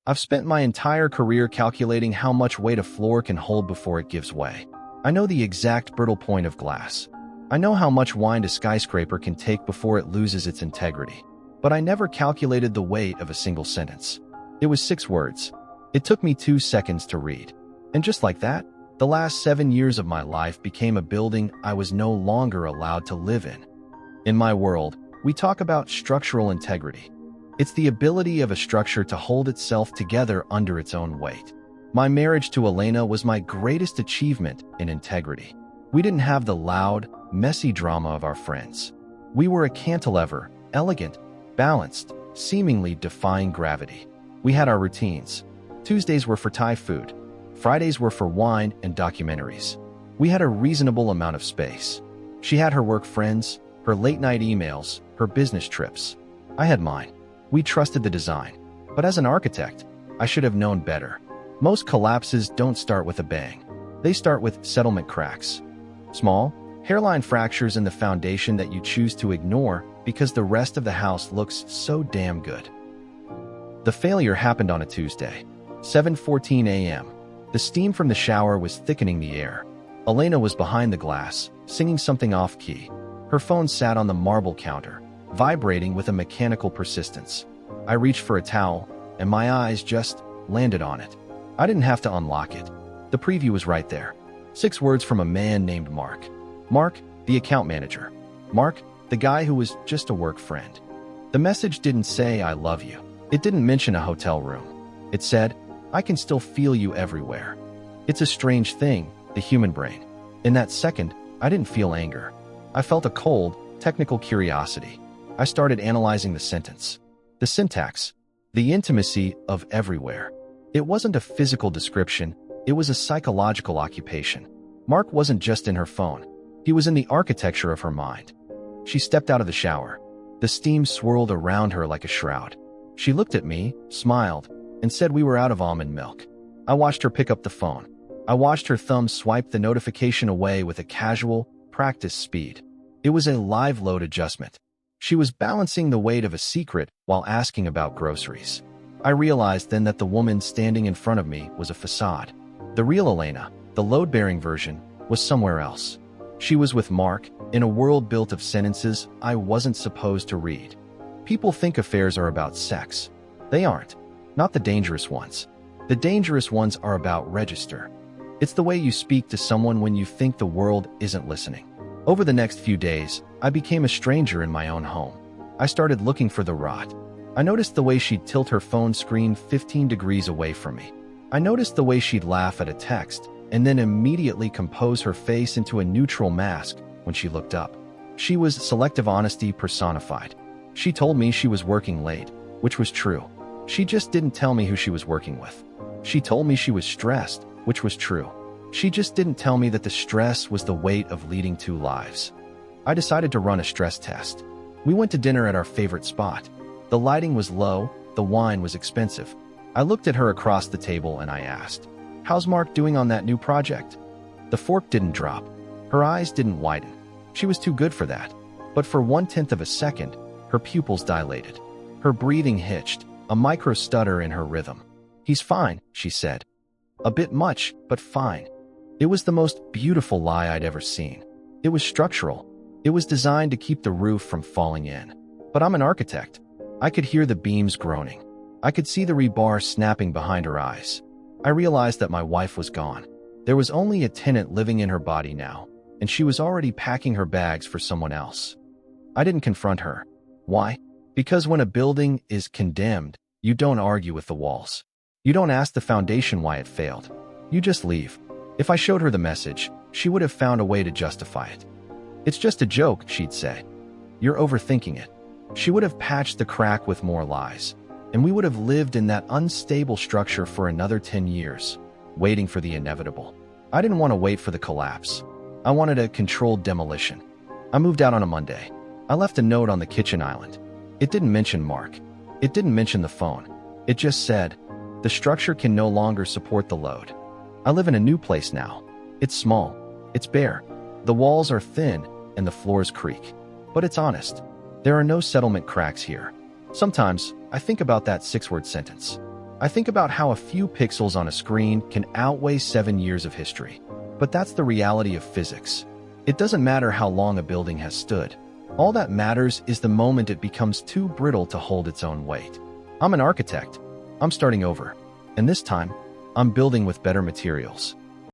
I've spent my entire career calculating how much weight a floor can hold before it gives way. I know the exact brittle point of glass. I know how much wind a skyscraper can take before it loses its integrity. But I never calculated the weight of a single sentence. It was 6 words. It took me 2 seconds to read. And just like that, the last 7 years of my life became a building I was no longer allowed to live in. In my world, we talk about structural integrity. It's the ability of a structure to hold itself together under its own weight. My marriage to Elena was my greatest achievement in integrity. We didn't have the loud, messy drama of our friends. We were a cantilever, elegant, balanced, seemingly defying gravity. We had our routines. Tuesdays were for Thai food. Fridays were for wine and documentaries. We had a reasonable amount of space. She had her work friends, her late-night emails, her business trips. I had mine. We trusted the design. But as an architect, I should have known better. Most collapses don't start with a bang. They start with settlement cracks. Small, hairline fractures in the foundation that you choose to ignore because the rest of the house looks so damn good. The failure happened on a Tuesday, 7:14 a.m. The steam from the shower was thickening the air. Elena was behind the glass, singing something off-key. Her phone sat on the marble counter, vibrating with a mechanical persistence. I reached for a towel, and my eyes just landed on it. I didn't have to unlock it. The preview was right there. 6 words from a man named Mark. Mark, the account manager. Mark, the guy who was just a work friend. The message didn't say, "I love you." It didn't mention a hotel room. It said, "I can still feel you everywhere." It's a strange thing, the human brain. In that second, I didn't feel anger. I felt a cold, technical curiosity. I started analyzing the sentence. The syntax. The intimacy of everywhere. It wasn't a physical description, it was a psychological occupation. Mark wasn't just in her phone. He was in the architecture of her mind. She stepped out of the shower. The steam swirled around her like a shroud. She looked at me, smiled, and said we were out of almond milk. I watched her pick up the phone. I watched her thumb swipe the notification away with a casual, practiced speed. It was a live load adjustment. She was balancing the weight of a secret while asking about groceries. I realized then that the woman standing in front of me was a facade. The real Elena, the load-bearing version, was somewhere else. She was with Mark, in a world built of sentences I wasn't supposed to read. People think affairs are about sex. They aren't. Not the dangerous ones. The dangerous ones are about register. It's the way you speak to someone when you think the world isn't listening. Over the next few days, I became a stranger in my own home. I started looking for the rot. I noticed the way she'd tilt her phone screen 15 degrees away from me. I noticed the way she'd laugh at a text and then immediately compose her face into a neutral mask when she looked up. She was selective honesty personified. She told me she was working late, which was true. She just didn't tell me who she was working with. She told me she was stressed, which was true. She just didn't tell me that the stress was the weight of leading 2 lives. I decided to run a stress test. We went to dinner at our favorite spot. The lighting was low, the wine was expensive. I looked at her across the table and I asked, "How's Mark doing on that new project?" The fork didn't drop. Her eyes didn't widen. She was too good for that. But for 1/10 of a second, her pupils dilated. Her breathing hitched, a micro stutter in her rhythm. "He's fine," she said. A bit much, but fine. It was the most beautiful lie I'd ever seen. It was structural. It was designed to keep the roof from falling in. But I'm an architect. I could hear the beams groaning. I could see the rebar snapping behind her eyes. I realized that my wife was gone. There was only a tenant living in her body now, and she was already packing her bags for someone else. I didn't confront her. Why? Because when a building is condemned, you don't argue with the walls. You don't ask the foundation why it failed. You just leave. If I showed her the message, she would have found a way to justify it. "It's just a joke," she'd say. "You're overthinking it." She would have patched the crack with more lies, and we would have lived in that unstable structure for another 10 years, waiting for the inevitable. I didn't want to wait for the collapse. I wanted a controlled demolition. I moved out on a Monday. I left a note on the kitchen island. It didn't mention Mark. It didn't mention the phone. It just said, "The structure can no longer support the load." I live in a new place now. It's small. It's bare. The walls are thin and the floors creak. But it's honest. There are no settlement cracks here. Sometimes I think about that 6-word sentence. I think about how a few pixels on a screen can outweigh 7 years of history. But that's the reality of physics. It doesn't matter how long a building has stood. All that matters is the moment it becomes too brittle to hold its own weight. I'm an architect. I'm starting over. And this time, I'm building with better materials.